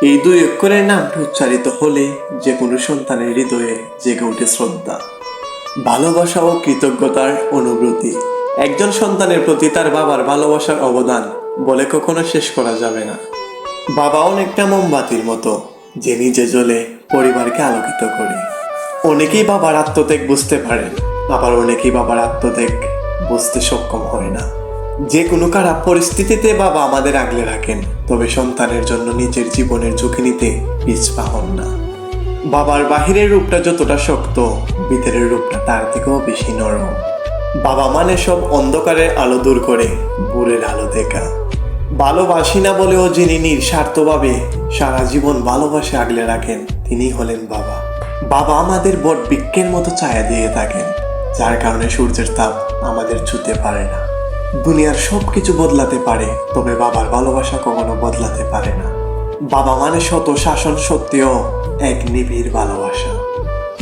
এই দুই অক্ষরের নামটি উচ্চারিত হলে যে কোনো সন্তানের হৃদয়ে জেগে ওঠে শ্রদ্ধা, ভালোবাসা ও কৃতজ্ঞতার অনুভূতি। একজন সন্তানের প্রতি তার বাবার ভালোবাসার অবদান বলে কখনো শেষ করা যাবে না। বাবা অনেকটা মোমবাতির মতো, যে নিজে জ্বলে পরিবারকে আলোকিত করে। অনেকেই বাবার আত্মত্যাগ বুঝতে পারেন, আবার অনেকেই বাবার আত্মত্যাগ বুঝতে সক্ষম হয় না। যে কোনো খারাপ পরিস্থিতিতে বাবা আমাদের আগলে রাখেন, তবে সন্তানের জন্য নিজের জীবনের ঝুঁকি নিতে পিছপা হন না। বাবার বাহিরের রূপটা যতটা শক্ত, ভিতরের রূপটা তার থেকেও বেশি নরম। বাবা মানে সব অন্ধকারের আলো দূর করে ভোরের আলো দেখা। ভালোবাসি না বলেও যিনি নিঃস্বার্থভাবে সারা জীবন ভালোবাসে আগলে রাখেন, তিনি হলেন বাবা। বাবা আমাদের বট বৃক্ষের মতো ছায়া দিয়ে থাকেন, যার কারণে সূর্যের তাপ আমাদের ছুঁতে পারে না। দুনিয়ার সবকিছু বদলাতে পারে, তবে বাবার ভালোবাসা কখনো বদলাতে পারে না। বাবা মানে শত শাসন সত্ত্বেও এক নিবিড় ভালোবাসা।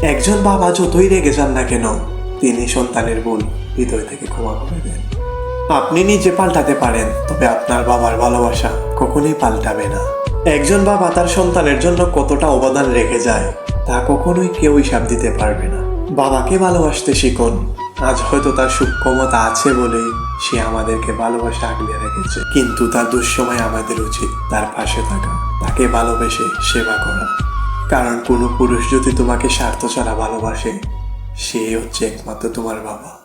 একজন বাবা যতই রেগে যান না কেন, তিনি সন্তানের ভুল হৃদয় থেকে ক্ষমা করে দেন। আপনি নিজে পাল্টাতে পারেন, তবে আপনার বাবার ভালোবাসা কখনোই পাল্টাবে না। একজন বাবা তার সন্তানের জন্য কতটা অবদান রেখে যায়, তা কখনোই কেউ হিসাব দিতে পারবে না। বাবাকে ভালোবাসতে শিখুন। আজ হয়তো তার সক্ষমতা আছে বলেই সে আমাদেরকে ভালোবাসা আগলে রেখেছে, কিন্তু তার দুঃসময় আমাদের উচিত তার পাশে থাকা, তাকে ভালোবেসে সেবা করা। কারণ কোনো পুরুষ যদি তোমাকে স্বার্থ ছাড়া ভালোবাসে, সে হচ্ছে একমাত্র তোমার বাবা।